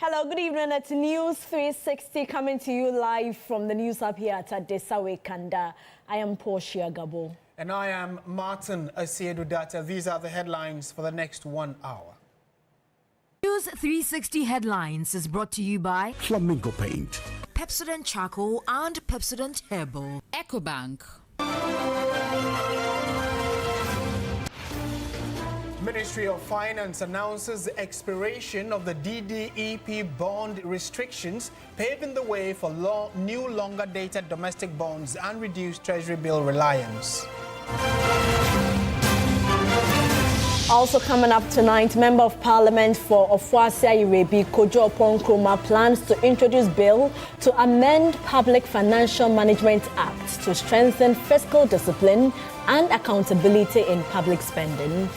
Hello, good evening. It's News360 coming to you live from the news hub here at Desawe Kanda. I am Portia Gabo. And I am Martin Asiedu Data. These are the headlines for the next 1 hour. News360 Headlines is brought to you by Flamingo Paint, Pepsodent Charcoal and Pepsodent Herbal, EcoBank. Ministry of Finance announces the expiration of the DDEP bond restrictions, paving the way for new longer-dated domestic bonds and reduced Treasury bill reliance. Also coming up tonight, Member of Parliament for Ofuasia Irebi, Jojo Nkrumah, plans to introduce bill to amend Public Financial Management Act to strengthen fiscal discipline and accountability in public spending.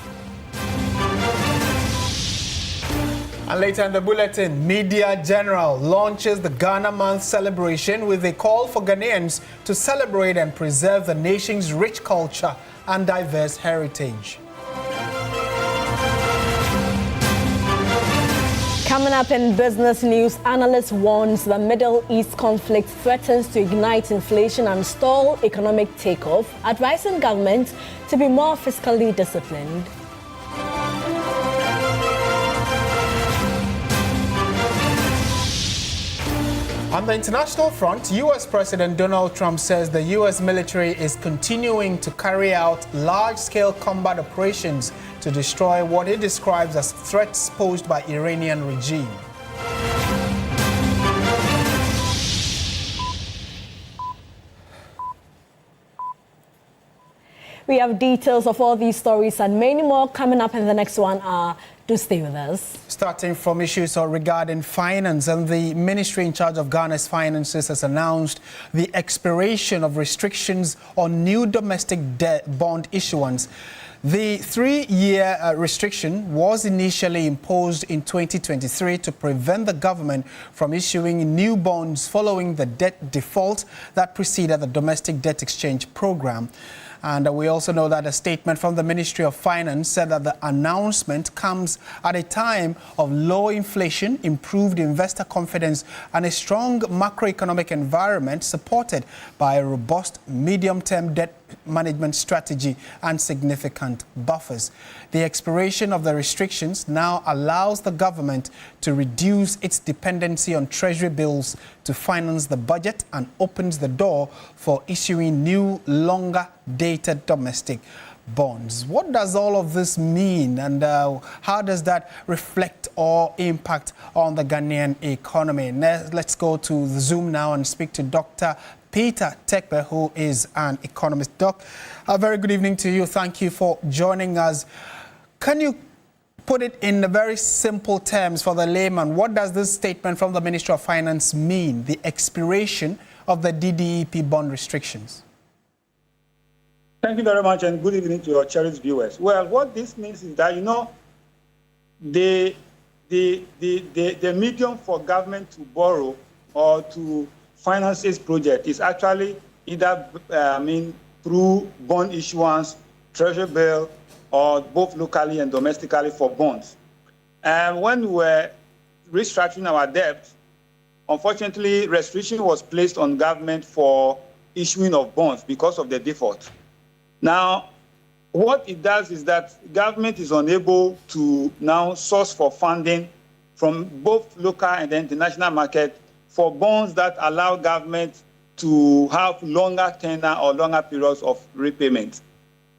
And later in the bulletin, Media General launches the Ghana Month celebration with a call for Ghanaians to celebrate and preserve the nation's rich culture and diverse heritage. Coming up in business news, analyst warns the Middle East conflict threatens to ignite inflation and stall economic takeoff, advising government to be more fiscally disciplined. On the international front, U.S. President Donald Trump says the U.S. military is continuing to carry out large-scale combat operations to destroy what he describes as threats posed by Iranian regime. We have details of all these stories and many more coming up in the next 1 hour. Do stay with us. Starting from issues regarding finance, and the ministry in charge of Ghana's finances has announced the expiration of restrictions on new domestic bond issuance. The 3-year restriction was initially imposed in 2023 to prevent the government from issuing new bonds following the debt default that preceded the domestic debt exchange program. And we also know that a statement from the Ministry of Finance said that the announcement comes at a time of low inflation, improved investor confidence, and a strong macroeconomic environment supported by a robust medium-term debt management strategy and significant buffers. The expiration of the restrictions now allows the government to reduce its dependency on Treasury bills to finance the budget and opens the door for issuing new, longer-dated domestic bonds. What does all of this mean, and how does that reflect or impact on the Ghanaian economy? Let's go to the Zoom now and speak to Dr. Peter Tekpe, who is an economist. Doc, a very good evening to you. Thank you for joining us. Can you put it in very simple terms for the layman? What does this statement from the Ministry of Finance mean, the expiration of the DDEP bond restrictions? Thank you very much, and good evening to your cherished viewers. Well, what this means is that, the medium for government to borrow or to finance this project is actually either, through bond issuance, treasury bill, or both locally and domestically for bonds. And when we were restructuring our debt, unfortunately, restriction was placed on government for issuing of bonds because of the default. Now, what it does is that government is unable to now source for funding from both local and the international market for bonds that allow government to have longer tenure or longer periods of repayment.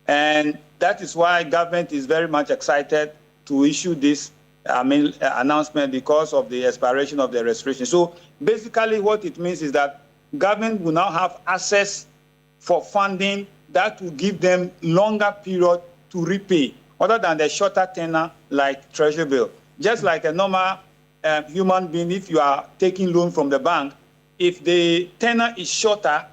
And that is why government is very much excited to issue this announcement because of the expiration of the restriction. So basically what it means is that government will now have access for funding that will give them longer period to repay, other than the shorter tenure like treasury bill. Just like a normal human being, if you are taking loan from the bank, if the tenure is shorter,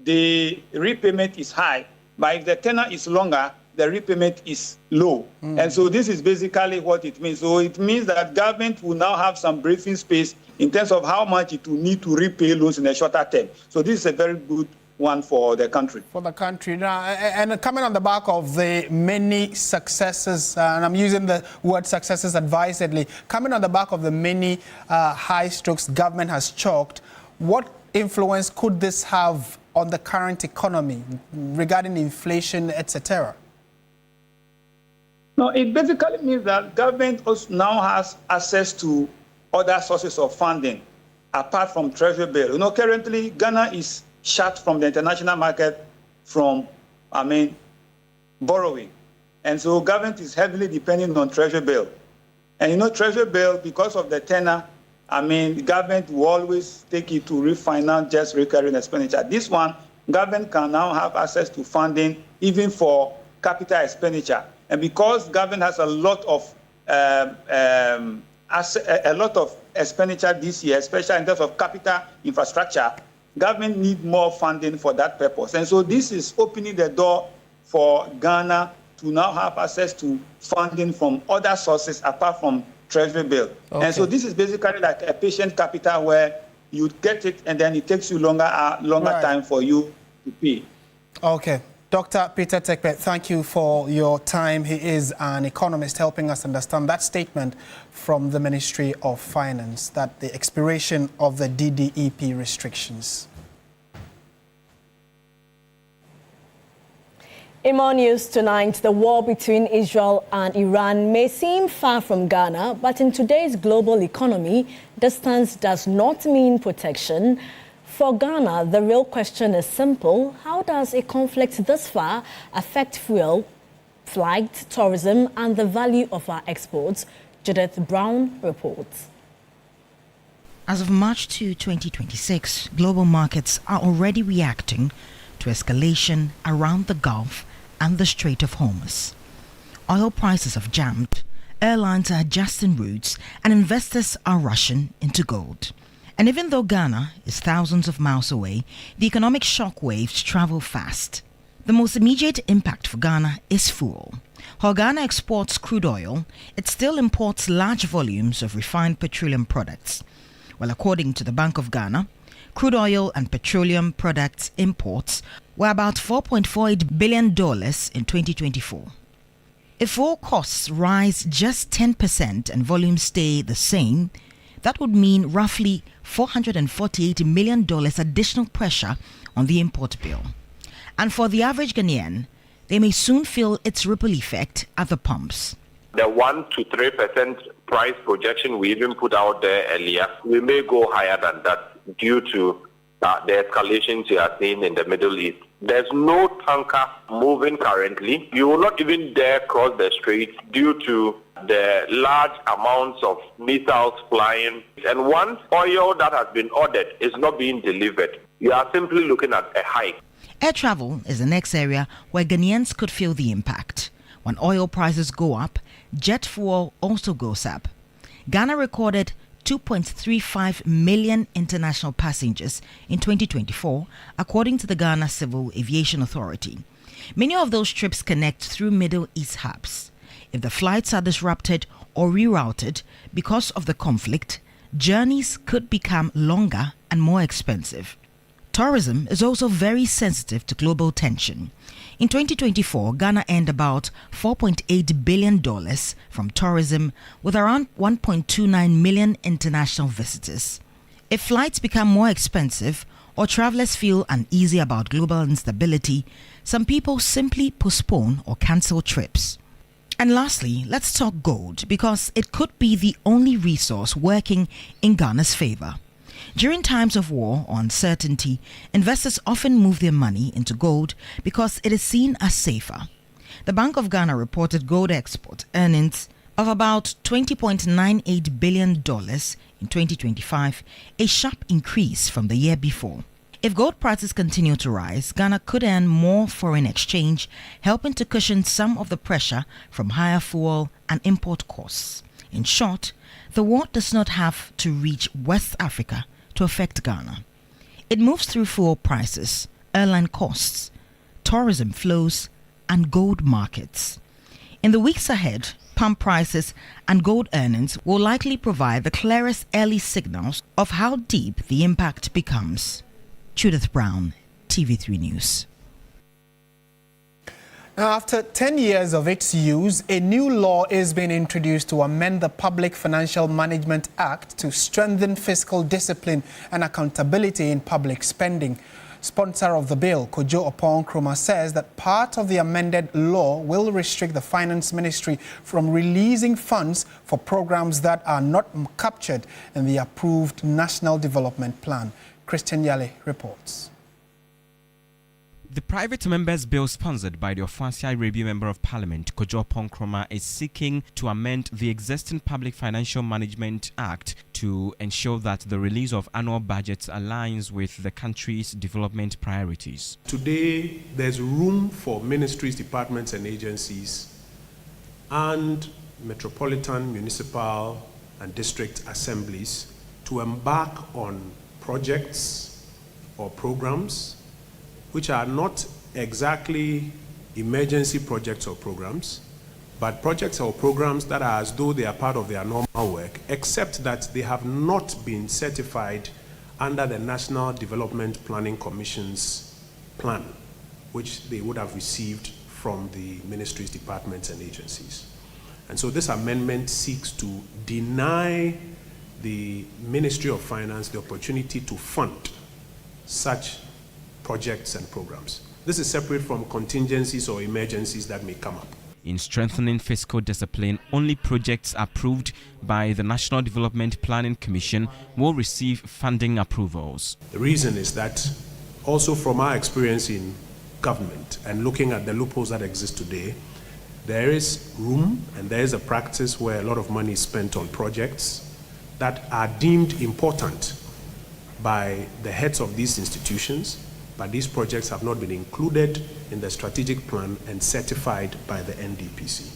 the repayment is high. But if the tenure is longer, the repayment is low. And so this is basically what it means. So it means that government will now have some breathing space in terms of how much it will need to repay loans in a shorter term. So this is a very good one for the country. For the country. Now, and coming on the back of the many successes, and I'm using the word successes advisedly, coming on the back of the many high strokes government has chalked, what influence could this have on the current economy regarding inflation, etc.? No, it basically means that government also now has access to other sources of funding apart from treasury bill. You know, currently Ghana is shut from the international market from, borrowing. And so government is heavily dependent on treasury bill. And you know, treasury bill, because of the tenor, the government will always take it to refinance just recurring expenditure. This one, government can now have access to funding even for capital expenditure. And because government has a lot of expenditure this year, especially in terms of capital infrastructure, government need more funding for that purpose. And so this is opening the door for Ghana to now have access to funding from other sources apart from treasury bill. Okay. And so this is basically like a patient capital where you get it and then it takes you longer time for you to pay. Okay. Dr. Peter Tekpe, thank you for your time. He is an economist helping us understand that statement from the Ministry of Finance, that the expiration of the DDEP restrictions. In more news tonight, the war between Israel and Iran may seem far from Ghana, but in today's global economy, distance does not mean protection. For Ghana, the real question is simple. How does a conflict this far affect fuel, flight, tourism, and the value of our exports? Judith Brown reports. As of March 2, 2026, global markets are already reacting to escalation around the Gulf and the Strait of Hormuz. Oil prices have jumped, airlines are adjusting routes, and investors are rushing into gold. And even though Ghana is thousands of miles away, the economic shock waves travel fast. The most immediate impact for Ghana is fuel. While Ghana exports crude oil, it still imports large volumes of refined petroleum products. Well, according to the Bank of Ghana, crude oil and petroleum products imports were about $4.48 billion in 2024. If fuel costs rise just 10% and volumes stay the same, that would mean roughly $448 million additional pressure on the import bill. And for the average Ghanaian, they may soon feel its ripple effect at the pumps. The 1 to 3% price projection we even put out there earlier, we may go higher than that due to the escalations you are seeing in the Middle East. There's no tanker moving currently. You will not even dare cross the strait due to the large amounts of missiles flying. And once oil that has been ordered is not being delivered, you are simply looking at a hike. Air travel is the next area where Ghanaians could feel the impact. When oil prices go up, jet fuel also goes up. Ghana recorded 2.35 million international passengers in 2024, according to the Ghana Civil Aviation Authority. Many of those trips connect through Middle East hubs. If the flights are disrupted or rerouted because of the conflict, journeys could become longer and more expensive. Tourism is also very sensitive to global tension. In 2024, Ghana earned about $4.8 billion from tourism, with around 1.29 million international visitors. If flights become more expensive or travelers feel uneasy about global instability, some people simply postpone or cancel trips. And lastly, let's talk gold, because it could be the only resource working in Ghana's favor. During times of war or uncertainty, investors often move their money into gold because it is seen as safer. The Bank of Ghana reported gold export earnings of about $20.98 billion in 2025, a sharp increase from the year before. If gold prices continue to rise, Ghana could earn more foreign exchange, helping to cushion some of the pressure from higher fuel and import costs. In short, the war does not have to reach West Africa to affect Ghana. It moves through fuel prices, airline costs, tourism flows, and gold markets. In the weeks ahead, pump prices and gold earnings will likely provide the clearest early signals of how deep the impact becomes. Judith Brown, TV3 News. Now, after 10 years of its use, a new law is being introduced to amend the Public Financial Management Act to strengthen fiscal discipline and accountability in public spending. Sponsor of the bill, Jojo Nkrumah, says that part of the amended law will restrict the Finance Ministry from releasing funds for programs that are not captured in the approved National Development Plan. Christian Yale reports. The private members' bill sponsored by the Ofuasia Review Member of Parliament, Jojo Nkrumah, is seeking to amend the existing Public Financial Management Act to ensure that the release of annual budgets aligns with the country's development priorities. Today, there's room for ministries, departments and agencies and metropolitan, municipal and district assemblies to embark on projects or programs which are not exactly emergency projects or programs, but projects or programs that are as though they are part of their normal work, except that they have not been certified under the National Development Planning Commission's plan, which they would have received from the ministries, departments, and agencies. And so this amendment seeks to deny the Ministry of Finance the opportunity to fund such projects and programs. This is separate from contingencies or emergencies that may come up. In strengthening fiscal discipline, only projects approved by the National Development Planning Commission will receive funding approvals. The reason is that also from our experience in government and looking at the loopholes that exist today, there is room and there is a practice where a lot of money is spent on projects that are deemed important by the heads of these institutions, but these projects have not been included in the strategic plan and certified by the NDPC.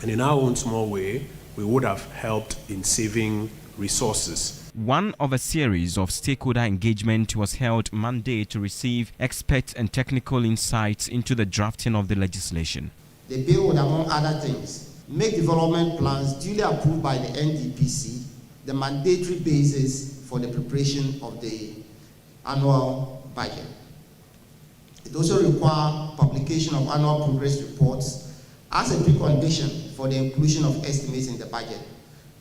And in our own small way, we would have helped in saving resources. One of a series of stakeholder engagement was held Monday to receive expert and technical insights into the drafting of the legislation. The bill would, among other things, make development plans duly approved by the NDPC the mandatory basis for the preparation of the annual budget. It also requires publication of annual progress reports as a precondition for the inclusion of estimates in the budget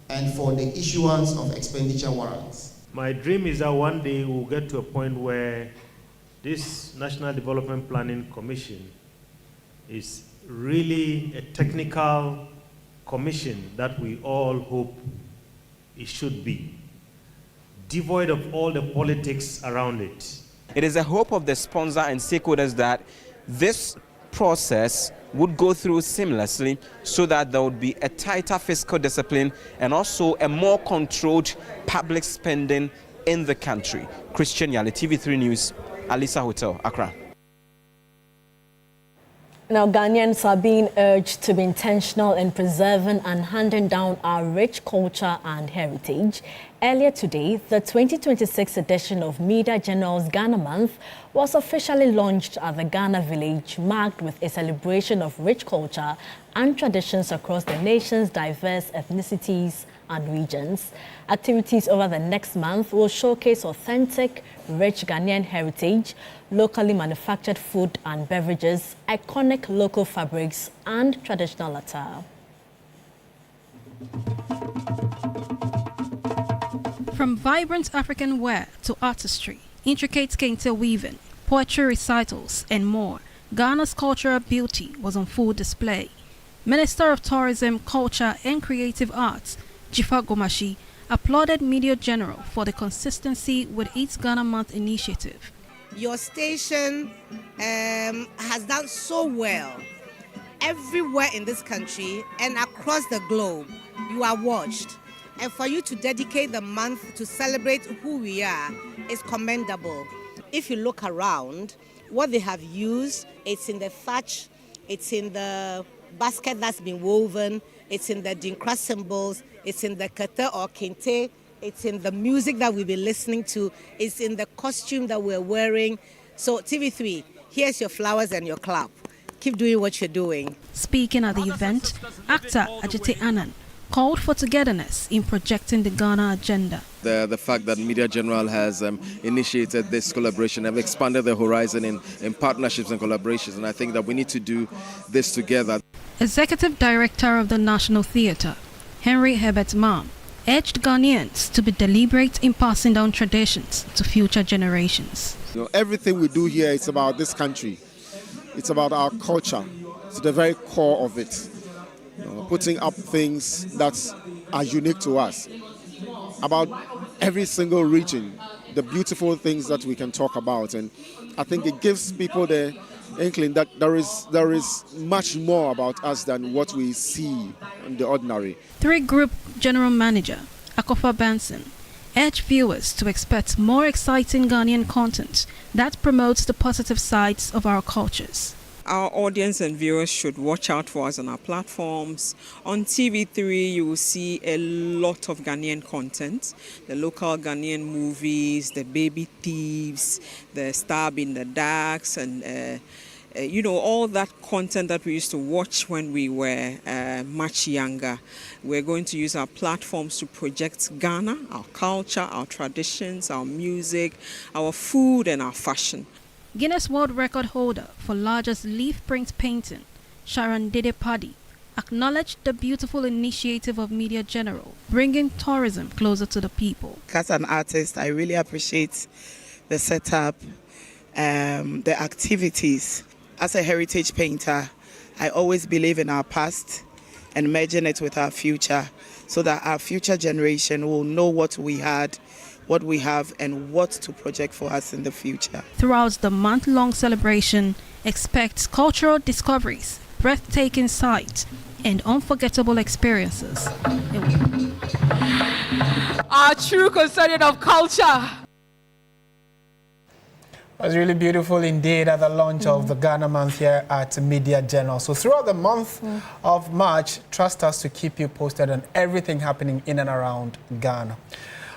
and for the issuance of expenditure warrants. My dream is that one day we'll get to a point where this National Development Planning Commission is really a technical commission that we all hope it should be, devoid of all the politics around it. It is a hope of the sponsor and stakeholders that this process would go through seamlessly so that there would be a tighter fiscal discipline and also a more controlled public spending in the country. Christian Yale, TV3 News, Alisa Hotel, Accra. Now, Ghanaians are being urged to be intentional in preserving and handing down our rich culture and heritage. Earlier today, the 2026 edition of Media Journal's Ghana Month was officially launched at the Ghana Village, marked with a celebration of rich culture and traditions across the nation's diverse ethnicities and regions. Activities over the next month will showcase authentic, rich Ghanaian heritage, locally manufactured food and beverages, iconic local fabrics, and traditional attire. From vibrant African wear to artistry, intricate kente weaving, poetry recitals, and more, Ghana's cultural beauty was on full display. Minister of Tourism, Culture and Creative Arts, Jifa Gomashi, applauded Media General for the consistency with its Ghana Month initiative. Your station has done so well. Everywhere in this country and across the globe, you are watched. And for you to dedicate the month to celebrate who we are is commendable. If you look around, what they have used, it's in the thatch, it's in the basket that's been woven, it's in the dinkra symbols, it's in the kete or kente, it's in the music that we'll be listening to, it's in the costume that we're wearing. So TV3, here's your flowers and your clap. Keep doing what you're doing. Speaking at the event, actor Ajite Annan called for togetherness in projecting the Ghana agenda. The fact that Media General has initiated this collaboration have expanded the horizon in partnerships and collaborations, and I think that we need to do this together. Executive Director of the National Theatre, Henry Herbert Mam, urged Ghanaians to be deliberate in passing down traditions to future generations. Everything we do here is about this country. It's about our culture. It's the very core of it. Putting up things that are unique to us. About every single region, the beautiful things that we can talk about. And I think it gives people the inkling that there is much more about us than what we see in the ordinary. 3 Group General Manager, Akofa Benson, urged viewers to expect more exciting Ghanaian content that promotes the positive sides of our cultures. Our audience and viewers should watch out for us on our platforms. On TV3, you will see a lot of Ghanaian content. The local Ghanaian movies, the baby thieves, the stab in the darks, and all that content that we used to watch when we were much younger. We're going to use our platforms to project Ghana, our culture, our traditions, our music, our food, and our fashion. Guinness World Record holder for largest leaf print painting, Sharon Dede Paddy, acknowledged the beautiful initiative of Media General, bringing tourism closer to the people. As an artist, I really appreciate the setup, the activities. As a heritage painter, I always believe in our past and merging it with our future so that our future generation will know what we had, what we have, and what to project for us in the future. Throughout the month-long celebration, expect cultural discoveries, breathtaking sights, and unforgettable experiences. Our true custodian of culture. It was really beautiful indeed at the launch of the Ghana Month here at Media General. So throughout the month of March, trust us to keep you posted on everything happening in and around Ghana.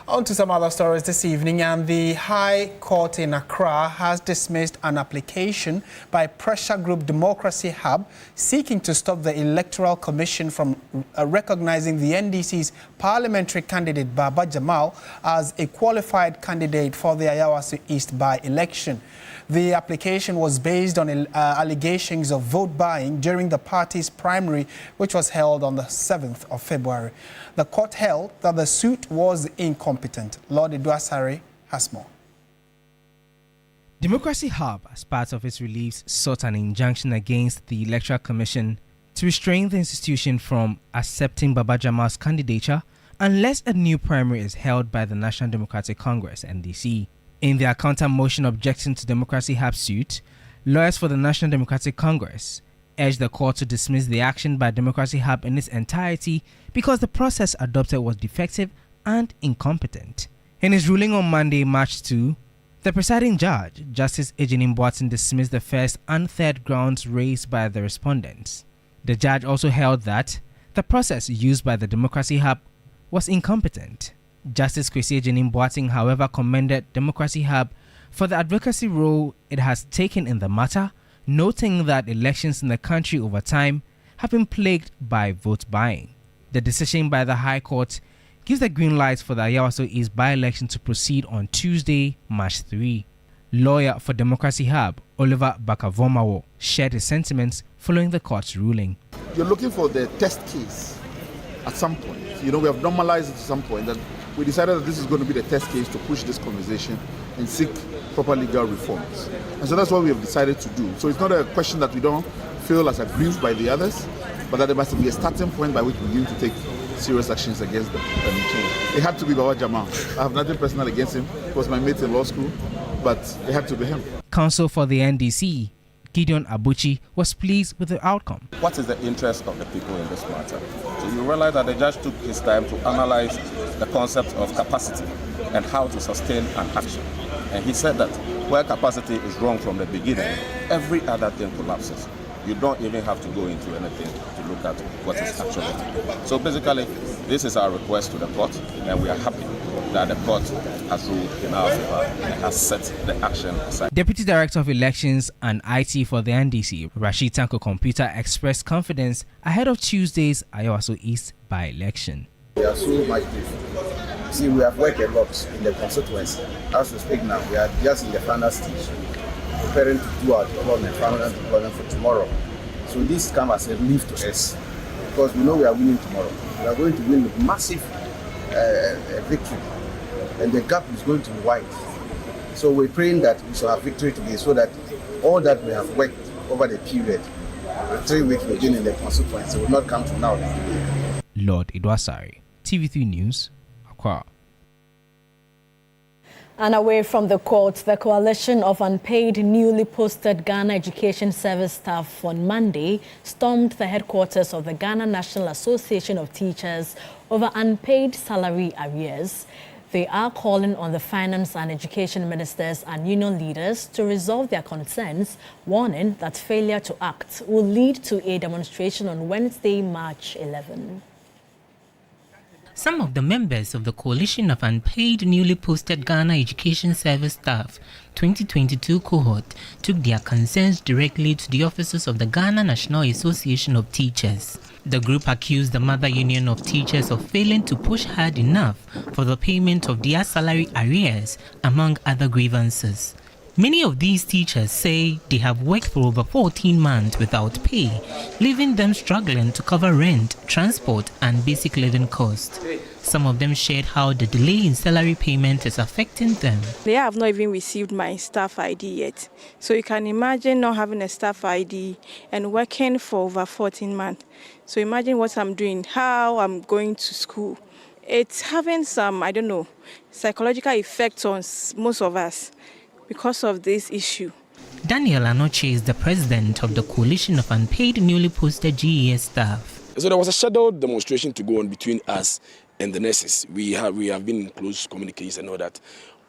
On to some other stories this evening, and the High Court in Accra has dismissed an application by pressure group Democracy Hub seeking to stop the Electoral Commission from recognizing the NDC's parliamentary candidate Baba Jamal as a qualified candidate for the Ayawaso East by-election. The application was based on allegations of vote buying during the party's primary, which was held on the 7th of February. The court held that the suit was incompetent. Lord Edwasare has more. Democracy Hub, as part of its reliefs, sought an injunction against the Electoral Commission to restrain the institution from accepting Baba Jamal's candidature unless a new primary is held by the National Democratic Congress, NDC. In their counter motion objecting to Democracy Hub's suit, lawyers for the National Democratic Congress urged the court to dismiss the action by Democracy Hub in its entirety because the process adopted was defective and incompetent. In his ruling on Monday, March 2, the presiding judge, Justice Ejenim Boateng, dismissed the first and third grounds raised by the respondents. The judge also held that the process used by the Democracy Hub was incompetent. Justice Kwesi Ejenim Boateng, however, commended Democracy Hub for the advocacy role it has taken in the matter, noting that elections in the country over time have been plagued by vote buying. The decision by the High Court gives the green light for the Ayawaso East by-election to proceed on Tuesday, March 3. Lawyer for Democracy Hub, Oliver Bakavomawo, shared his sentiments following the court's ruling. You're looking for the test case at some point. We have normalized it to some point that we decided that this is going to be the test case to push this conversation and seek proper legal reforms. And so that's what we have decided to do. So it's not a question that we don't feel as aggrieved by the others, but that there must be a starting point by which we begin to take serious actions against them. It had to be Baba Jamal. I have nothing personal against him. He was my mate in law school, but it had to be him. Counsel for the NDC, Gideon Abuchi, was pleased with the outcome. What is the interest of the people in this matter? So you realize that the judge took his time to analyze the concept of capacity and how to sustain an action. And he said that where capacity is wrong from the beginning, every other thing collapses. You don't even have to go into anything to look at what is actually happening. So basically, this is our request to the court, and we are happy that the court has ruled in our favor and has set the action aside. Deputy Director of Elections and IT for the NDC, Rashid Tanko Computer, expressed confidence ahead of Tuesday's Ayawaso East by-election. We are so much different. See, we have worked a lot in the constituency. As we speak now, we are just in the final stage, preparing to do our final deployment for tomorrow. So this comes as a relief to us, because we know we are winning tomorrow. We are going to win with massive victory, and the gap is going to be wide. So we're praying that we shall have victory today, so that all that we have worked over the period, the 3 weeks we've been in the constituency, will not come to now. Lord Idwasari, TV3 News, Accra. And away from the court, the coalition of unpaid newly posted Ghana Education Service staff on Monday stormed the headquarters of the Ghana National Association of Teachers over unpaid salary arrears. They are calling on the finance and education ministers and union leaders to resolve their concerns, warning that failure to act will lead to a demonstration on Wednesday, March 11. Some of the members of the Coalition of Unpaid Newly Posted Ghana Education Service Staff 2022 cohort took their concerns directly to the offices of the Ghana National Association of Teachers. The group accused the Mother Union of Teachers of failing to push hard enough for the payment of their salary arrears, among other grievances. Many of these teachers say they have worked for over 14 months without pay, leaving them struggling to cover rent, transport, and basic living costs. Some of them shared how the delay in salary payment is affecting them. They have not even received my staff ID yet. So you can imagine not having a staff ID and working for over 14 months. So imagine what I'm doing, how I'm going to school. It's having some, psychological effects on most of us because of this issue. Daniel Anoche is the president of the Coalition of Unpaid Newly Posted GES staff. So there was a scheduled demonstration to go on between us and the nurses. We have been in close communication and all that,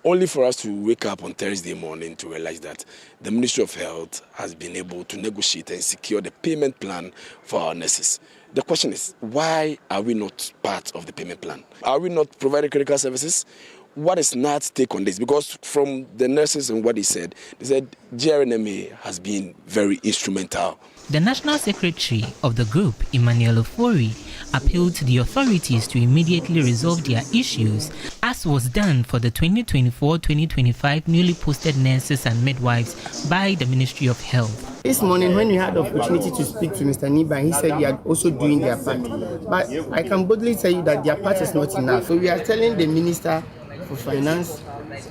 only for us to wake up on Thursday morning to realize that the Ministry of Health has been able to negotiate and secure the payment plan for our nurses. The question is, why are we not part of the payment plan? Are we not providing critical services? What is NAT's take on this? Because from the nurses and what they said GRNMA has been very instrumental. The National Secretary of the group, Emmanuel Ofori, appealed to the authorities to immediately resolve their issues, as was done for the 2024-2025 newly posted nurses and midwives by the Ministry of Health. This morning, when we had the opportunity to speak to Mr. Niba, he said they are also doing their part. But I can boldly tell you that their part is not enough. So we are telling the Minister for Finance,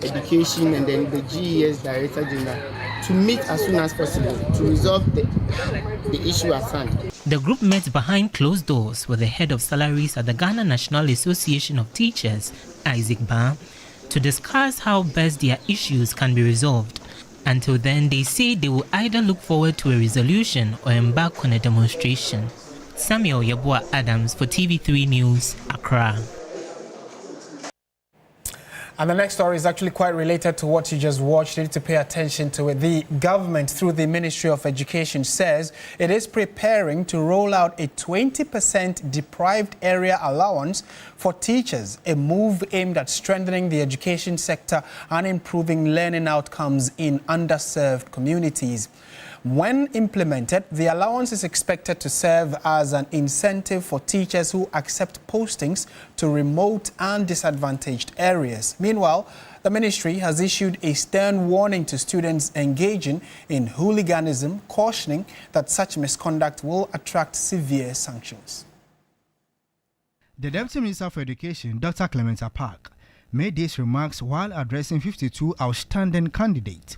Education, and then the GES Director General to meet as soon as possible to resolve the issue at hand. The group met behind closed doors with the head of salaries at the Ghana National Association of Teachers, Isaac Ba, to discuss how best their issues can be resolved. Until then, they say they will either look forward to a resolution or embark on a demonstration. Samuel Yabua Adams for TV3 News, Accra. And the next story is actually quite related to what you just watched. You need to pay attention to it. The government, through the Ministry of Education, says it is preparing to roll out a 20% deprived area allowance for teachers, a move aimed at strengthening the education sector and improving learning outcomes in underserved communities. When implemented, the allowance is expected to serve as an incentive for teachers who accept postings to remote and disadvantaged areas. Meanwhile, the ministry has issued a stern warning to students engaging in hooliganism, cautioning that such misconduct will attract severe sanctions. The Deputy Minister for Education, Dr. Clement Apak, made these remarks while addressing 52 outstanding candidates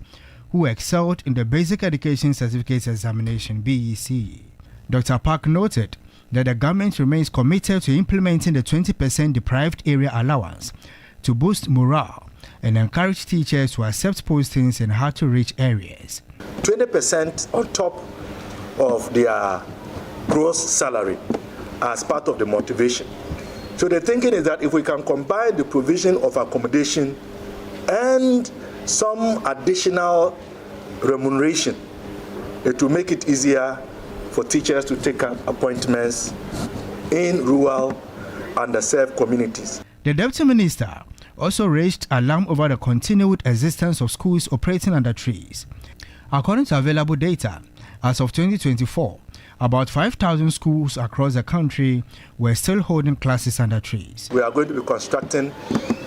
who excelled in the Basic Education Certificates Examination (BEC). Dr. Park noted that the government remains committed to implementing the 20% deprived area allowance to boost morale and encourage teachers to accept postings in hard-to-reach areas. 20% on top of their gross salary as part of the motivation. So the thinking is that if we can combine the provision of accommodation and some additional remuneration, it will make it easier for teachers to take up appointments in rural, underserved communities. The Deputy Minister also raised alarm over the continued existence of schools operating under trees. According to available data, as of 2024, about 5,000 schools across the country were still holding classes under trees. We are going to be constructing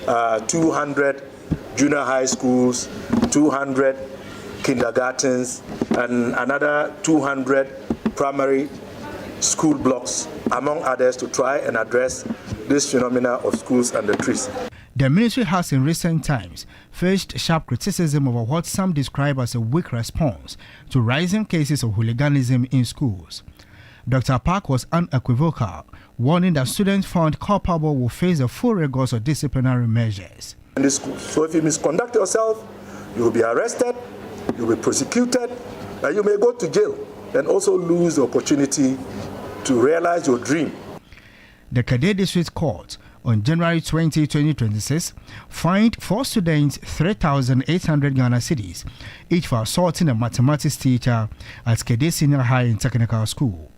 200 junior high schools, 200 kindergartens, and another 200 primary school blocks, among others, to try and address this phenomena of schools under trees. The ministry has in recent times faced sharp criticism over what some describe as a weak response to rising cases of hooliganism in schools. Dr. Park was unequivocal, warning that students found culpable will face the full rigors of disciplinary measures. In the schools. So if you misconduct yourself, you will be arrested, you will be prosecuted, and you may go to jail and also lose the opportunity to realize your dream. The Kadee District Court on January 20, 2026, fined 4 students 3,800 Ghana cedis, each for assaulting a mathematics teacher at Kadee Senior High and Technical School.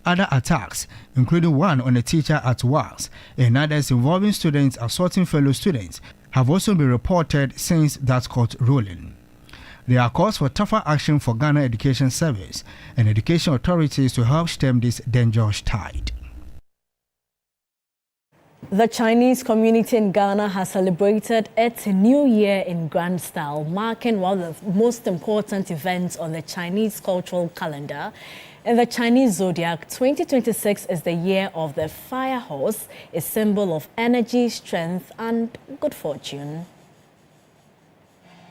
Other attacks, including one on a teacher at WAS and others involving students assaulting fellow students, have also been reported since that court ruling. There are calls for tougher action for Ghana Education Service and education authorities to help stem this dangerous tide. The Chinese community in Ghana has celebrated its New Year in grand style, marking one of the most important events on the Chinese cultural calendar. In the Chinese zodiac, 2026 is the year of the fire horse, a symbol of energy, strength, and good fortune.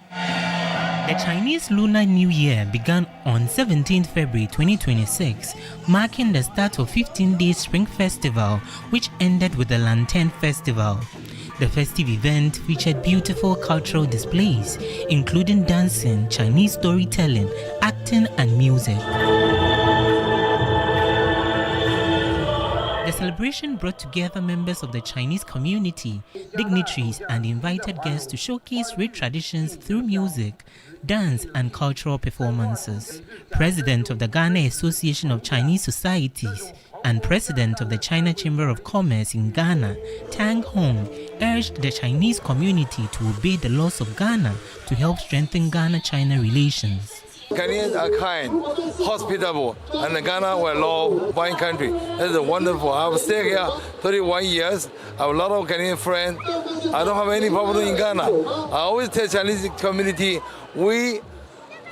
The Chinese Lunar New Year began on 17 February 2026, marking the start of 15-day Spring Festival, which ended with the Lantern Festival. The festive event featured beautiful cultural displays, including dancing, Chinese storytelling, acting, and music. The celebration brought together members of the Chinese community, dignitaries, and invited guests to showcase rich traditions through music, dance, and cultural performances. President of the Ghana Association of Chinese Societies and President of the China Chamber of Commerce in Ghana, Tang Hong, urged the Chinese community to obey the laws of Ghana to help strengthen Ghana-China relations. Ghanaians are kind, hospitable, and Ghana we're a law-abiding country. That is wonderful. I've stayed here 31 years. I have a lot of Ghanaian friends. I don't have any problem in Ghana. I always tell Chinese community, we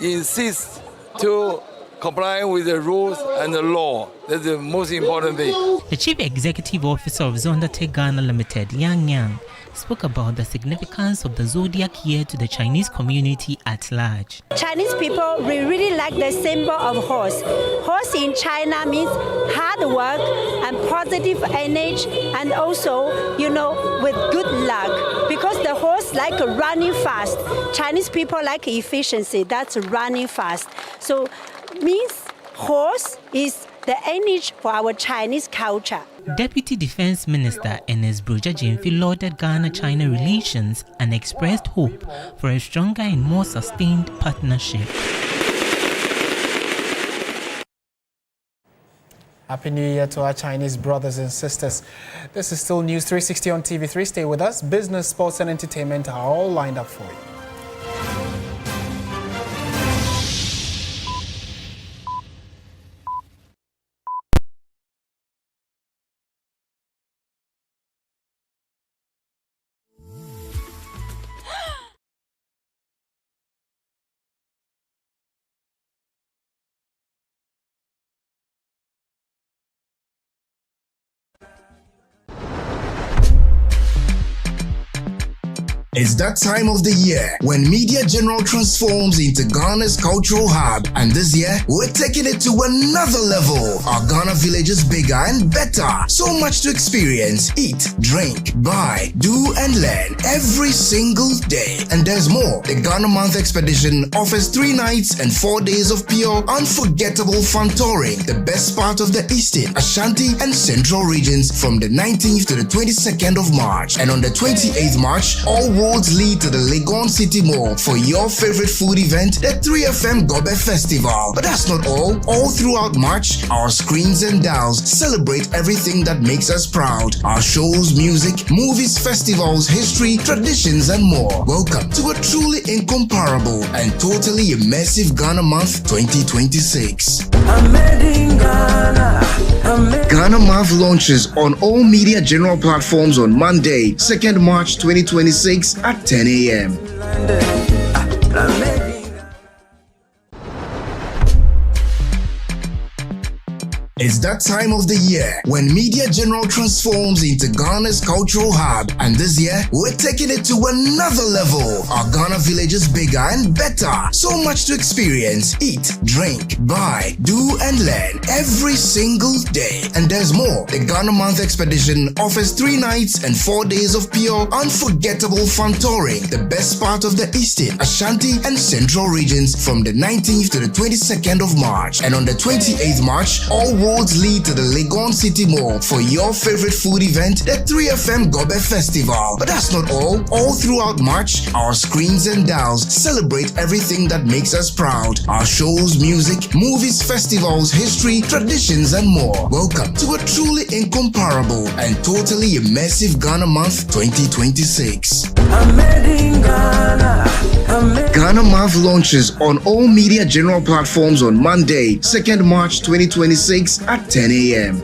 insist to comply with the rules and the law. That's the most important thing. The Chief Executive Officer of Zondatech Ghana Limited, Yang Yang, spoke about the significance of the zodiac year to the Chinese community at large. Chinese people really like the symbol of horse. Horse in China means hard work and positive energy, and also, with good luck. Because the horse like running fast. Chinese people like efficiency. That's running fast. So means horse is the energy for our Chinese culture. Deputy Defense Minister Enes Brojajimfi lauded Ghana-China relations and expressed hope for a stronger and more sustained partnership. Happy New Year to our Chinese brothers and sisters. This is still News 360 on TV3. Stay with us. Business, sports, and entertainment are all lined up for you. It's that time of the year when Media General transforms into Ghana's cultural hub, and this year we're taking it to another level. Our Ghana village is bigger and better. So much to experience, eat, drink, buy, do and learn every single day. And there's more. The Ghana Month Expedition offers 3 nights and 4 days of pure, unforgettable fun touring the best part of the Eastern, Ashanti and Central regions from the 19th to the 22nd of March. And on the 28th March, all roads lead to the Legon City Mall for your favorite food event, the 3FM Gobe Festival. But that's not all. All throughout March, our screens and dials celebrate everything that makes us proud. Our shows, music, movies, festivals, history, traditions, and more. Welcome to a truly incomparable and totally immersive Ghana Month 2026. Ghana Month launches on all media general platforms on Monday, 2nd March 2026 at 10 a.m. It's that time of the year when Media General transforms into Ghana's cultural hub, and this year we're taking it to another level. Our Ghana village is bigger and better. So much to experience, eat, drink, buy, do and learn every single day. And there's more. The Ghana Month Expedition offers 3 nights and 4 days of pure, unforgettable fun touring. The best part of the Eastern, Ashanti and Central regions from the 19th to the 22nd of March. And on the 28th March, all roads lead to the Legon City Mall for your favorite food event, the 3FM Gobe Festival. But that's not all. All throughout March, our screens and dials celebrate everything that makes us proud. Our shows, music, movies, festivals, history, traditions, and more. Welcome to a truly incomparable and totally immersive Ghana Month 2026. Ghana Month launches on all media general platforms on Monday, 2nd March 2026 at 10 a.m.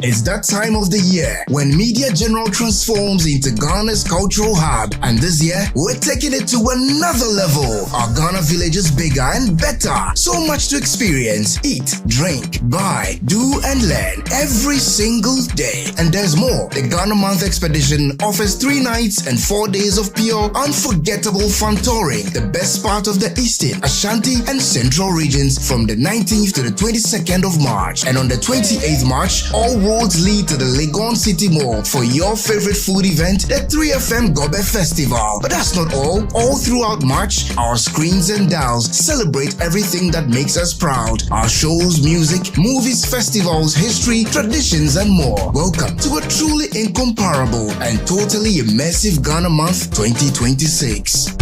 It's that time of the year when Media General transforms into Ghana's cultural hub, and this year we're taking it to another level. Our Ghana village is bigger and better. So much to experience, eat, drink, buy, do and learn every single day. And there's more. The Ghana Month Expedition offers 3 nights and 4 days of pure, unforgettable fun touring. The best part of the Eastern, Ashanti and Central regions from the 19th to the 22nd of March. And on the 28th March, all roads lead to the Legon City Mall for your favorite food event, the 3FM Gobe Festival. But that's not all. All throughout March, our screens and dials celebrate everything that makes us proud. Our shows, music, movies, festivals, history, traditions, and more. Welcome to a truly incomparable and totally immersive Ghana Month 2026.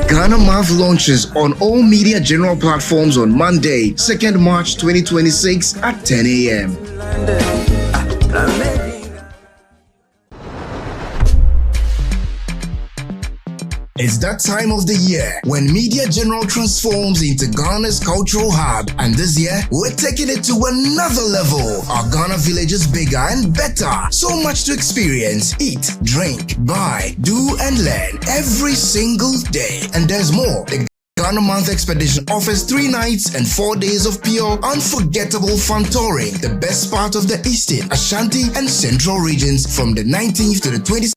Ghana Month launches on all media general platforms on Monday, 2nd March 2026 at 10 a.m. It's that time of the year when Media General transforms into Ghana's cultural hub, and this year we're taking it to another level. Our Ghana village is bigger and better. So much to experience, eat, drink, buy, do and learn every single day. And there's more. The Ghana Month Expedition offers 3 nights and 4 days of pure, unforgettable fun touring. The best part of the Eastern, Ashanti and Central regions from the 19th to the 22nd.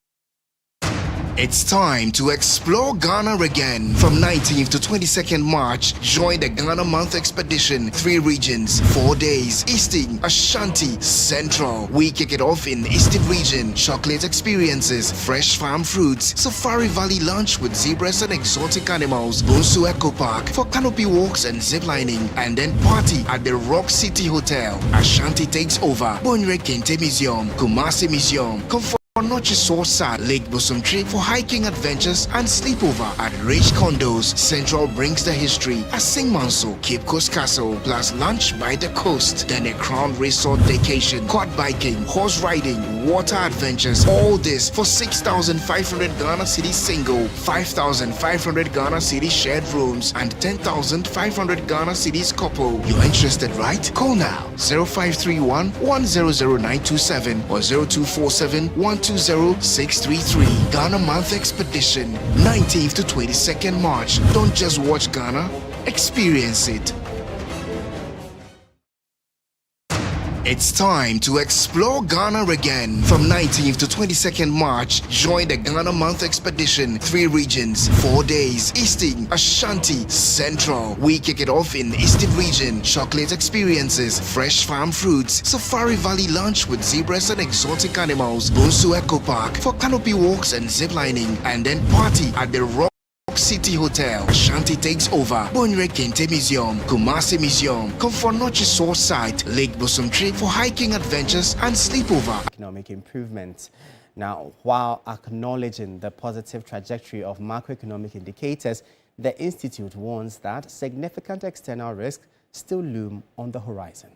It's time to explore Ghana again. From 19th to 22nd March, join the Ghana Month Expedition. 3 regions, 4 days. Eastern, Ashanti, Central. We kick it off in the Eastern region. Chocolate experiences, fresh farm fruits, Safari Valley lunch with zebras and exotic animals, Bonsu Eco Park for canopy walks and ziplining, and then party at the Rock City Hotel. Ashanti takes over. Bonre Kente Museum, Kumasi Museum. Noche Sosa, Lake Bosomtri for hiking adventures and sleepover at Rich Condos. Central brings the history at Sing Manso, Cape Coast Castle, plus lunch by the coast. Then a Crown Resort vacation, quad biking, horse riding, water adventures. All this for 6,500 Ghana City single, 5,500 Ghana City shared rooms, and 10,500 Ghana Cities couple. You're interested, right? Call now 0531 100927 or 0247 120633. Ghana Month Expedition, 19th to 22nd March. Don't just watch Ghana, experience it. It's time to explore Ghana again. From 19th to 22nd March, join the Ghana Month Expedition. 3 regions, 4 days. Eastern, Ashanti, Central. We kick it off in the Eastern region. Chocolate experiences, fresh farm fruits, Safari Valley lunch with zebras and exotic animals, Bonsu Eco Park for canopy walks and ziplining, and then party at the Rock City Hotel, Ashanti takes over, Bonre Kente Museum, Kumasi Museum, Komfornochi site, Lake Bosomtri for hiking adventures and sleepover. Economic improvement. Now, while acknowledging the positive trajectory of macroeconomic indicators, the Institute warns that significant external risks still loom on the horizon.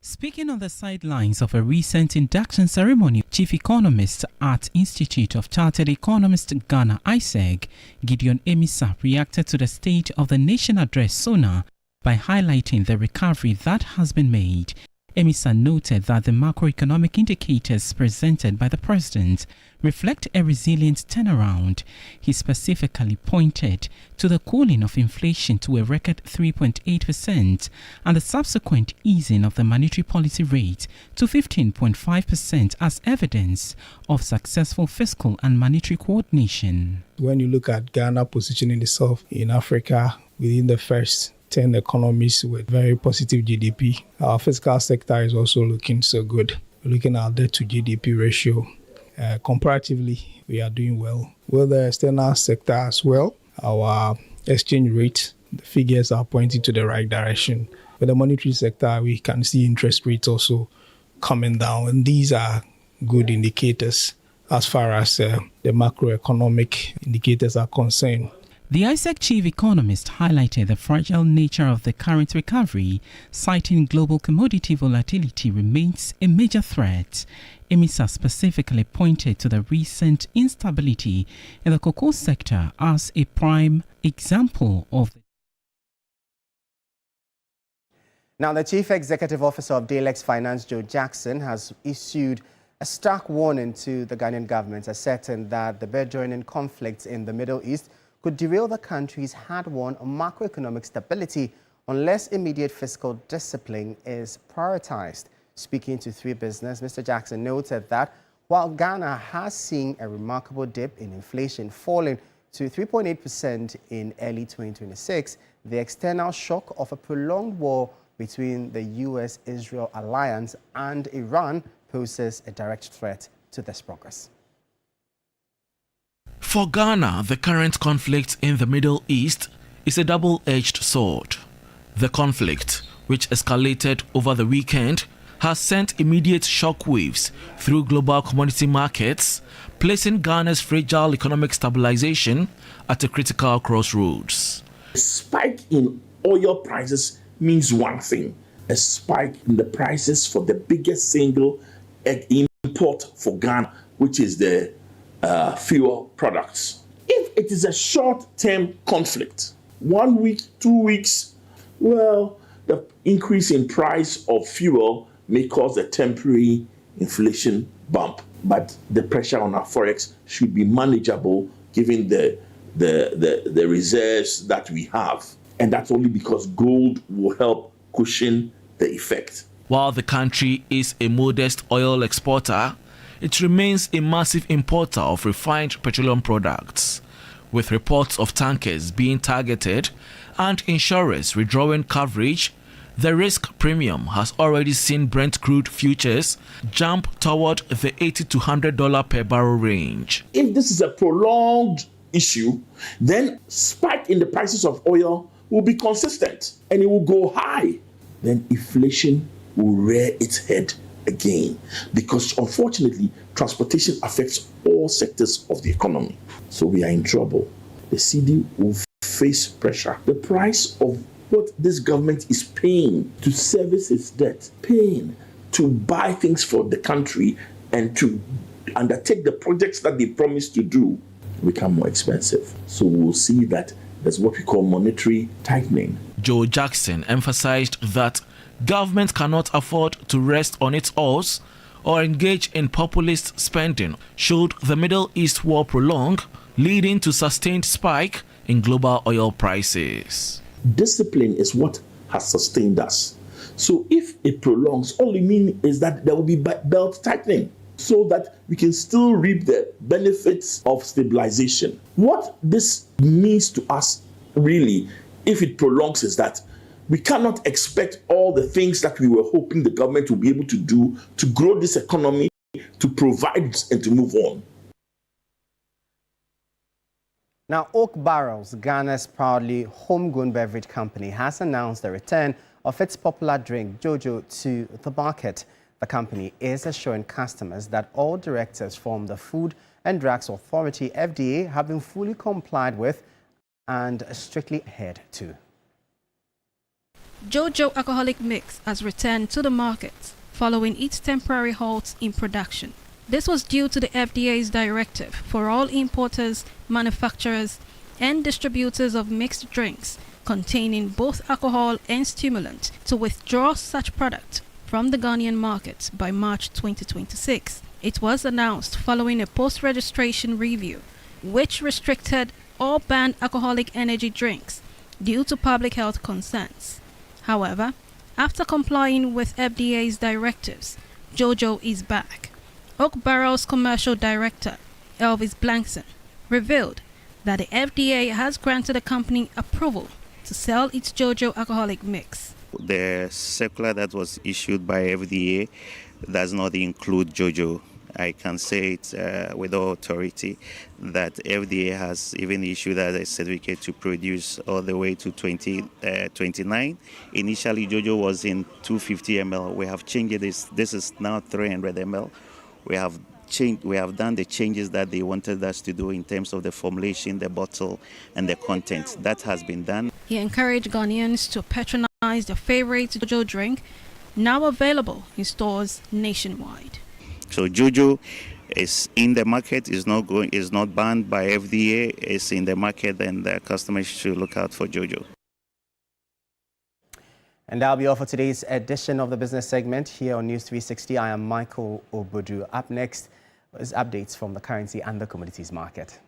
Speaking on the sidelines of a recent induction ceremony, Chief Economist at Institute of Chartered Economists Ghana, ISEG, Gideon Emisa, reacted to the State of the Nation address SONA by highlighting the recovery that has been made. Emisa noted that the macroeconomic indicators presented by the president reflect a resilient turnaround. He specifically pointed to the cooling of inflation to a record 3.8% and the subsequent easing of the monetary policy rate to 15.5% as evidence of successful fiscal and monetary coordination. When you look at Ghana positioning itself in Africa within the first 10 economies with very positive GDP, our fiscal sector is also looking so good. We're looking at debt to GDP ratio. Comparatively, we are doing well. With the external sector as well, our exchange rate, the figures are pointing to the right direction. With the monetary sector, we can see interest rates also coming down. And these are good indicators as far as the macroeconomic indicators are concerned. The ISEG chief economist highlighted the fragile nature of the current recovery, citing global commodity volatility remains a major threat. Emisa specifically pointed to the recent instability in the cocoa sector as a prime example of the. Now, the Chief Executive Officer of Dalex Finance, Joe Jackson, has issued a stark warning to the Ghanaian government, asserting that the burgeoning conflicts in the Middle East could derail the country's hard-won macroeconomic stability unless immediate fiscal discipline is prioritized. Speaking to 3 Business, Mr. Jackson noted that while Ghana has seen a remarkable dip in inflation falling to 3.8% in early 2026, the external shock of a prolonged war between the US-Israel alliance and Iran poses a direct threat to this progress. For Ghana, the current conflict in the Middle East is a double-edged sword. The conflict, which escalated over the weekend, has sent immediate shockwaves through global commodity markets, placing Ghana's fragile economic stabilization at a critical crossroads. A spike in oil prices means one thing: a spike in the prices for the biggest single import for Ghana, which is the fuel products. If it is a short-term conflict, 1 week, 2 weeks, well, the increase in price of fuel may cause a temporary inflation bump, but the pressure on our forex should be manageable given the reserves that we have, and that's only because gold will help cushion the effect. While the country is a modest oil exporter, it remains a massive importer of refined petroleum products, with reports of tankers being targeted and insurers withdrawing coverage. The risk premium has already seen Brent crude futures jump toward the $80 to $100 per barrel range. If this is a prolonged issue, then spike in the prices of oil will be consistent and it will go high. Then inflation will rear its head again, because unfortunately transportation affects all sectors of the economy. So we are in trouble. The CD will face pressure. The price of what this government is paying to service its debt, paying to buy things for the country and to undertake the projects that they promised to do, become more expensive. So we'll see that there's what we call monetary tightening. Joe Jackson emphasized that government cannot afford to rest on its oars or engage in populist spending should the Middle East war prolong, leading to sustained spike in global oil prices. Discipline is what has sustained us. So if it prolongs, all it means is that there will be belt tightening so that we can still reap the benefits of stabilization. What this means to us really, if it prolongs, is that we cannot expect all the things that we were hoping the government will be able to do to grow this economy, to provide and to move on. Now, Oak Barrels, Ghana's proudly homegrown beverage company, has announced the return of its popular drink, Jojo, to the market. The company is assuring customers that all directives from the Food and Drugs Authority, FDA, have been fully complied with and strictly adhered to. Jojo alcoholic mix has returned to the market following its temporary halt in production. This was due to the FDA's directive for all importers, manufacturers, and distributors of mixed drinks containing both alcohol and stimulant to withdraw such product from the Ghanaian market by March 2026. It was announced following a post-registration review, which restricted all banned alcoholic energy drinks due to public health concerns. However, after complying with FDA's directives, Jojo is back. Oak Barrel's commercial director, Elvis Blankson, revealed that the FDA has granted the company approval to sell its Jojo alcoholic mix. The circular that was issued by FDA does not include Jojo. I can say it with all authority that FDA has even issued a certificate to produce all the way to 2029. Initially, Jojo was in 250 ml. We have changed this. This is now 300 ml. We have done the changes that they wanted us to do in terms of the formulation, the bottle, and the content. That has been done. He encouraged Ghanaians to patronize their favorite Jojo drink, now available in stores nationwide. So Jojo is in the market, is not banned by FDA, is in the market, and the customers should look out for Jojo. And that'll be all for today's edition of the business segment here on News 360. I am Michael Obodu. Up next is updates from the currency and the commodities market.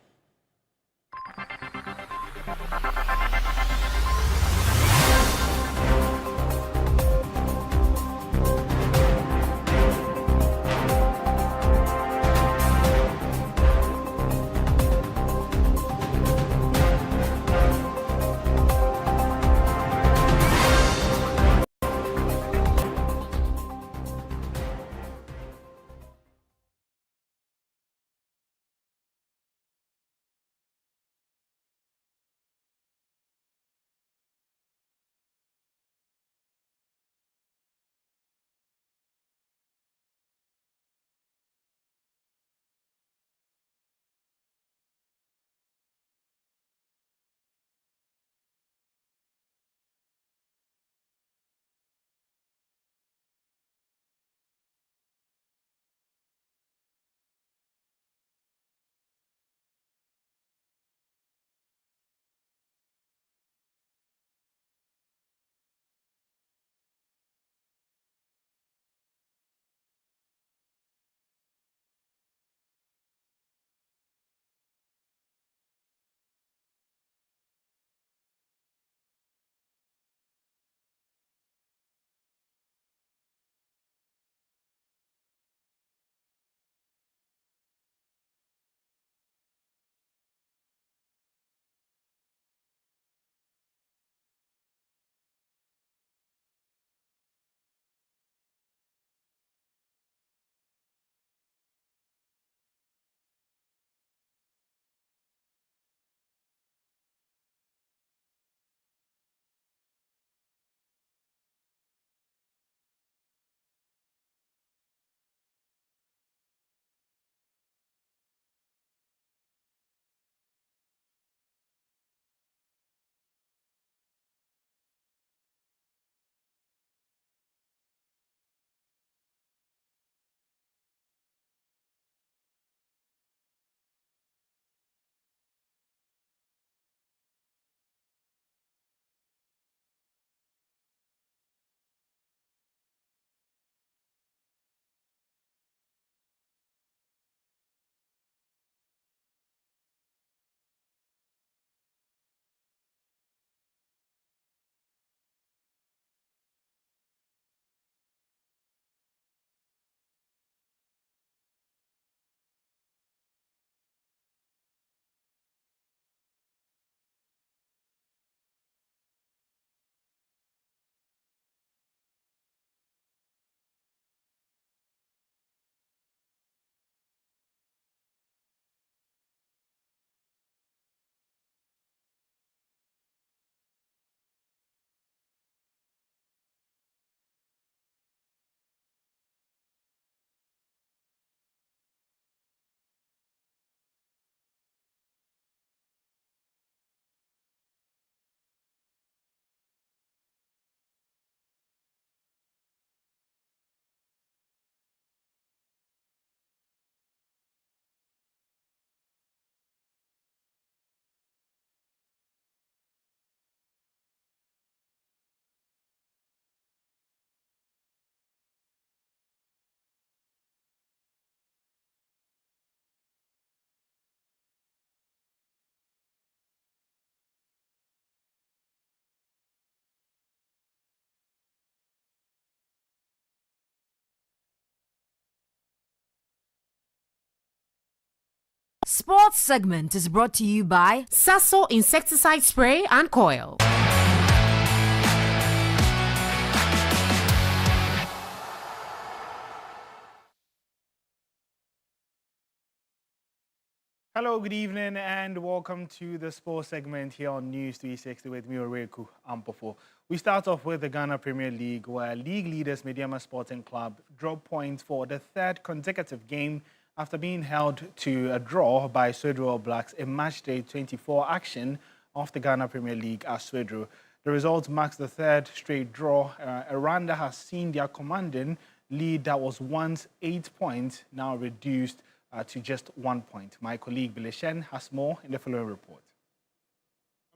sports segment is brought to you by Sasso Insecticide Spray and Coil. Hello, good evening, and welcome to the sports segment here on News 360 with me, Oreku Ampofo. We start off with the Ghana Premier League, where league leaders Mediama Sporting Club dropped points for the third consecutive game after being held to a draw by Swedru All Blacks in matchday 24 action of the Ghana Premier League at Swedru. The result marks the third straight draw. Aranda has seen their commanding lead that was once 8 points, now reduced to just 1 point. My colleague Bileshen has more in the following report.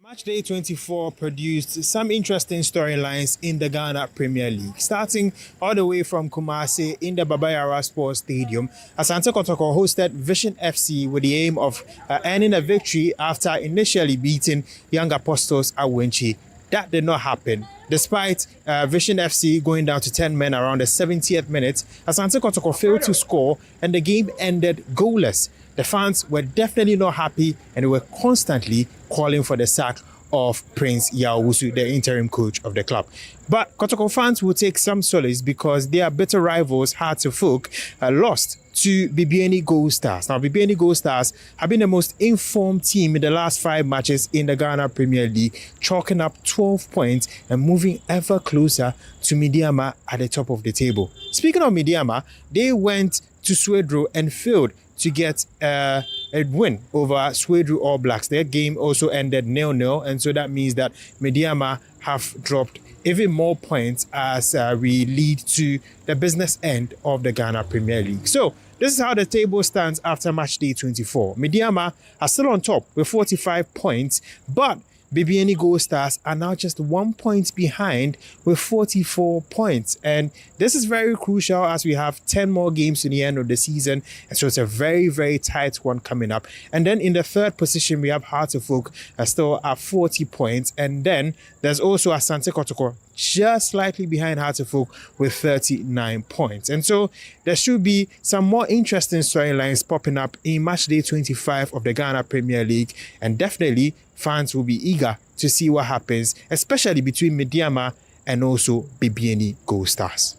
Matchday 24 produced some interesting storylines in the Ghana Premier League, starting all the way from Kumasi in the Baba Yara Sports Stadium. Asante Kotoko hosted Vision FC with the aim of earning a victory after initially beating Young Apostles at Wenchi. That did not happen. Despite Vision FC going down to 10 men around the 70th minute, Asante Kotoko failed to score and the game ended goalless. The fans were definitely not happy and they were constantly calling for the sack of Prince Yawusu, the interim coach of the club. But Kotoko fans will take some solace because their bitter rivals, Hearts of Folk, lost to Bibiani Gold Stars. Now, Bibiani Gold Stars have been the most informed team in the last 5 matches in the Ghana Premier League, chalking up 12 points and moving ever closer to Midiama at the top of the table. Speaking of Midiama, they went to Swedru and failed to get a win over Swedru All Blacks. Their game also ended 0-0, and so that means that Midiama have dropped even more points as we lead to the business end of the Ghana Premier League. So this is how the table stands after match day 24. Midiama are still on top with 45 points, but Bibiani Gold Stars are now just 1 point behind with 44 points. And this is very crucial as we have 10 more games to the end of the season. And so it's a very, very tight one coming up. And then in the third position, we have Hearts of Folk still at 40 points. And then there's also Asante Kotoko just slightly behind Hearts of Folk with 39 points. And so there should be some more interesting storylines popping up in match day 25 of the Ghana Premier League. And definitely fans will be eager to see what happens, especially between Midiama and also Bibiani Gold Stars.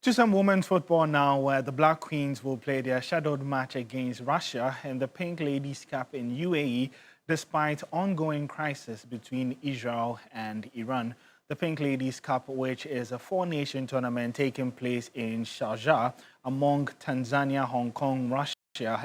To some women's football now, where the Black Queens will play their scheduled match against Russia in the Pink Ladies Cup in UAE, despite ongoing crisis between Israel and Iran. The Pink Ladies Cup, which is a 4-nation tournament taking place in Sharjah among Tanzania, Hong Kong, Russia,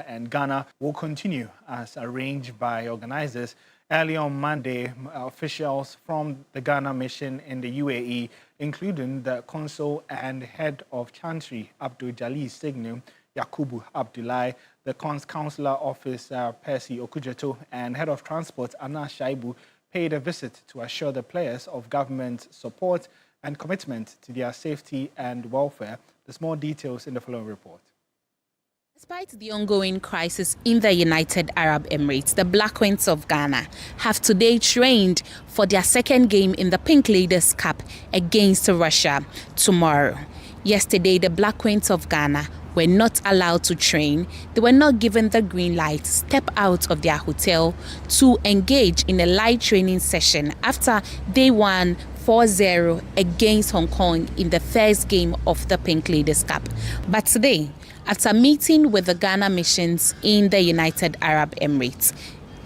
and Ghana, will continue as arranged by organizers. Early on Monday, officials from the Ghana mission in the UAE, including the consul and head of Chantry, Abdul Jalil Signal, Yakubu Abdullahi, the Consular Officer, Percy Okujeto, and head of transport, Anna Shaibu, paid a visit to assure the players of government support and commitment to their safety and welfare. There's more details in the following report. Despite the ongoing crisis in the United Arab Emirates, the Black Queens of Ghana have today trained for their second game in the Pink Ladies Cup against Russia tomorrow. Yesterday, the Black Queens of Ghana were not allowed to train. They were not given the green light to step out of their hotel to engage in a light training session after they won 4-0 against Hong Kong in the first game of the Pink Ladies Cup. But today, after meeting with the Ghana missions in the United Arab Emirates,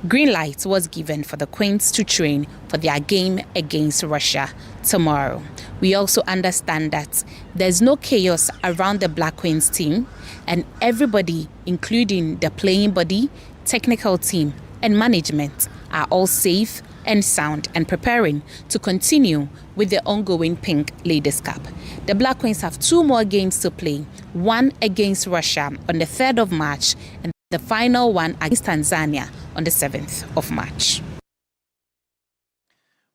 green light was given for the Queens to train for their game against Russia tomorrow. We also understand that there's no chaos around the Black Queens team, and everybody, including the playing body, technical team, and management, are all safe and sound and preparing to continue with the ongoing Pink Ladies Cup. The Black Queens have 2 more games to play, one against Russia on the 3rd of March and the final one against Tanzania on the 7th of March.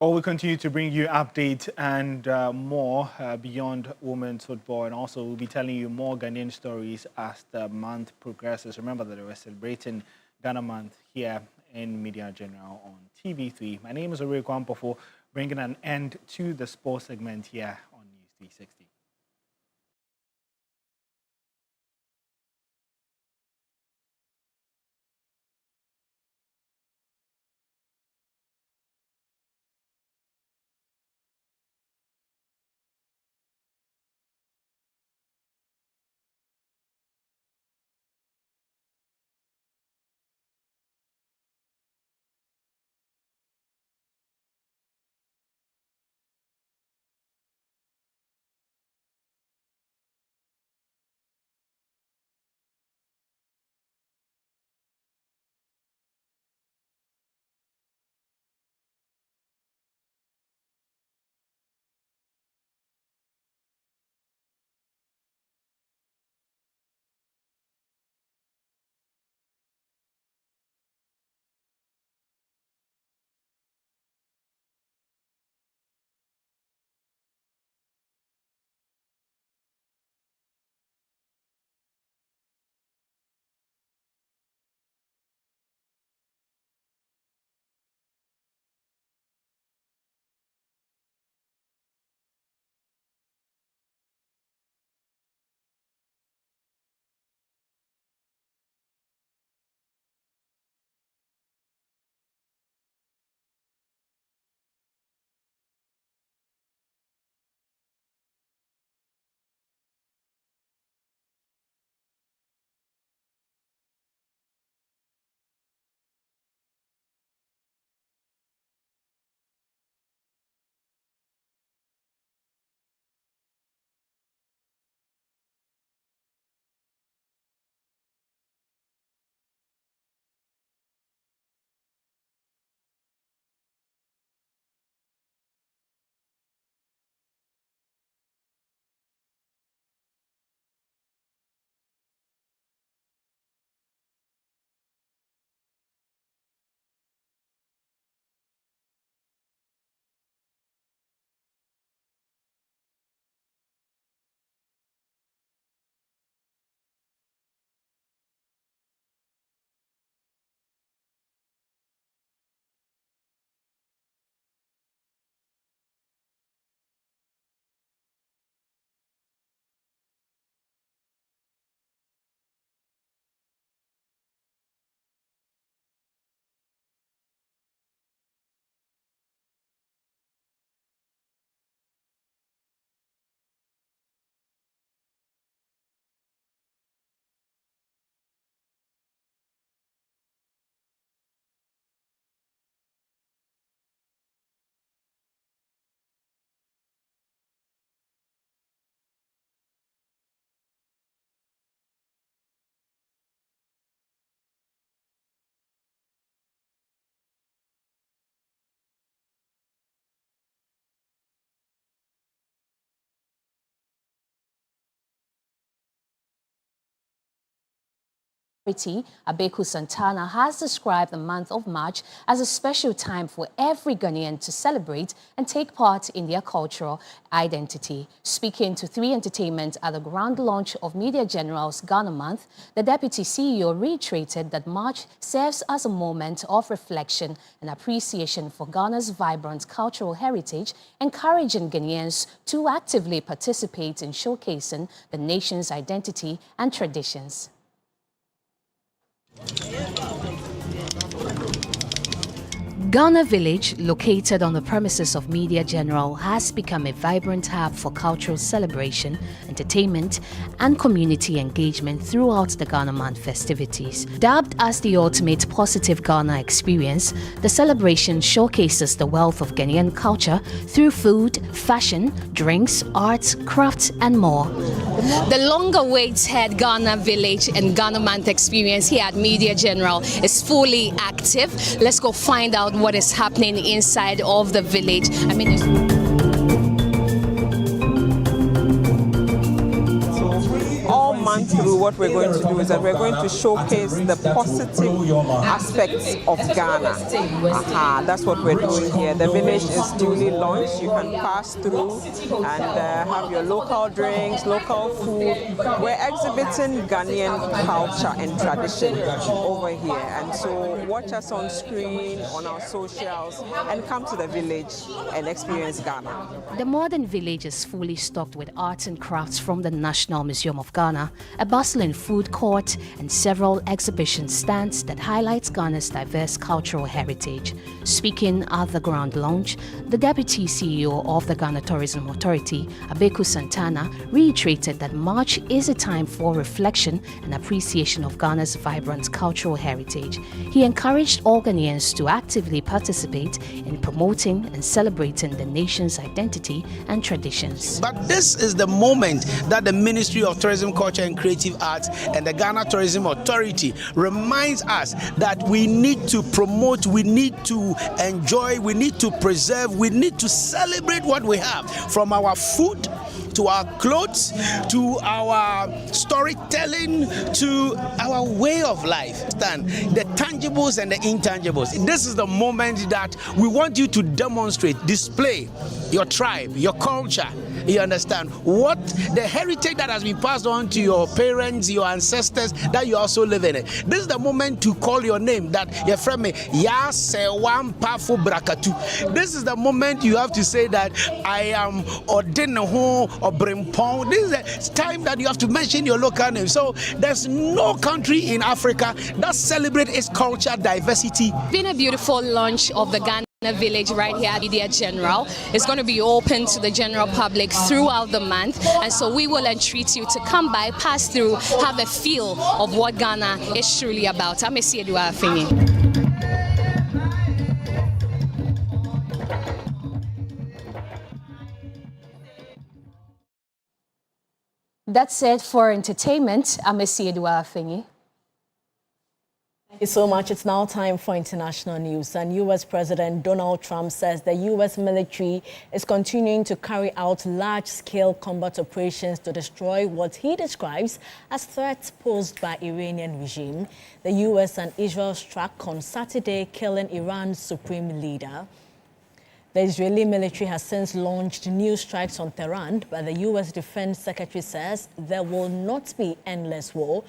Well, we continue to bring you updates and more beyond women's football, and also we'll be telling you more Ghanaian stories as the month progresses. Remember that we're celebrating Ghana Month here in Media General on TV3. My name is Oreku Ampofo, bringing an end to the sports segment here on News 360. Abeku Santana has described the month of March as a special time for every Ghanaian to celebrate and take part in their cultural identity. Speaking to 3 Entertainment at the grand launch of Media General's Ghana Month, the Deputy CEO reiterated that March serves as a moment of reflection and appreciation for Ghana's vibrant cultural heritage, encouraging Ghanaians to actively participate in showcasing the nation's identity and traditions. Ghana Village, located on the premises of Media General, has become a vibrant hub for cultural celebration, entertainment, and community engagement throughout the Ghana Month festivities. Dubbed as the ultimate positive Ghana experience, the celebration showcases the wealth of Ghanaian culture through food, fashion, drinks, arts, crafts, and more. The long-awaited Ghana Village and Ghana Month experience here at Media General is fully active. Let's go find out what is happening inside of the village. All month through, what we're going to do is that we're going to showcase the positive aspects of Ghana. That's what we're doing here. The village is duly launched. You can pass through and have your local drinks, local food. We're exhibiting Ghanaian culture and tradition over here. And so watch us on screen, on our socials, and come to the village and experience Ghana. The modern village is fully stocked with arts and crafts from the National Museum of Ghana, a bustling food court, and several exhibition stands that highlights Ghana's diverse cultural heritage. Speaking at the grand launch, the Deputy CEO of the Ghana Tourism Authority, Abeku Santana, reiterated that March is a time for reflection and appreciation of Ghana's vibrant cultural heritage. He encouraged all Ghanaians to actively participate in promoting and celebrating the nation's identity and traditions. But this is the moment that the Ministry of Tourism, Culture and Creative Arts and the Ghana Tourism Authority reminds us that we need to promote, we need to enjoy, we need to preserve, we need to celebrate what we have, from our food to our clothes, to our storytelling, to our way of life. The tangibles and the intangibles. This is the moment that we want you to demonstrate, display your tribe, your culture. You understand what the heritage that has been passed on to your parents, your ancestors, that you also live in it. This is the moment to call your name, that your friend me ya se wan pafu brakatu. This is the moment you have to say that I am Odinho or Brimpong. This is the time that you have to mention your local name. So there's no country in Africa that celebrates its culture diversity. Been a beautiful launch of the Ghana Village right here at Media General. It's going to be open to the general public throughout the month, and so we will entreat you to come by, pass through, have a feel of what Ghana is truly about. I'm Esiedua Afeni. That's it for entertainment. I'm Esiedua Afeni. Thank you so much. It's now time for international news. And U.S. President Donald Trump says the U.S. military is continuing to carry out large-scale combat operations to destroy what he describes as threats posed by Iranian regime. The U.S. and Israel struck on Saturday, killing Iran's supreme leader. The Israeli military has since launched new strikes on Tehran, but the U.S. Defense Secretary says there will not be endless war.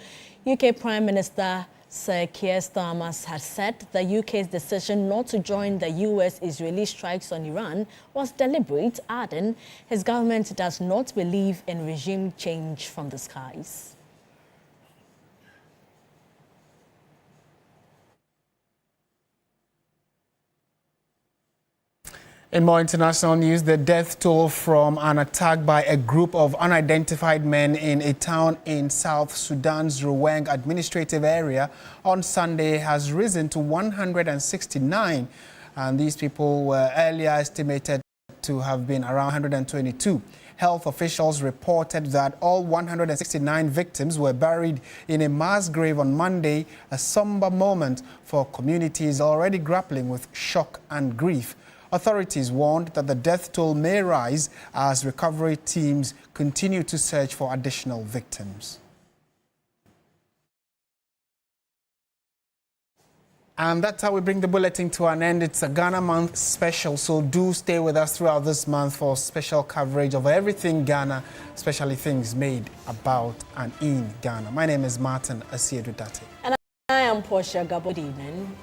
UK Prime Minister Sir Keir Starmer has said the UK's decision not to join the US-Israeli strikes on Iran was deliberate, adding his government does not believe in regime change from the skies. In more international news, the death toll from an attack by a group of unidentified men in a town in South Sudan's Ruweng administrative area on Sunday has risen to 169. And these people were earlier estimated to have been around 122. Health officials reported that all 169 victims were buried in a mass grave on Monday, a somber moment for communities already grappling with shock and grief. Authorities warned that the death toll may rise as recovery teams continue to search for additional victims. And that's how we bring the bulletin to an end. It's a Ghana Month special, so do stay with us throughout this month for special coverage of everything Ghana, especially things made about and in Ghana. My name is Martin Asiedu Date. And I am Portia Gabo. Good evening.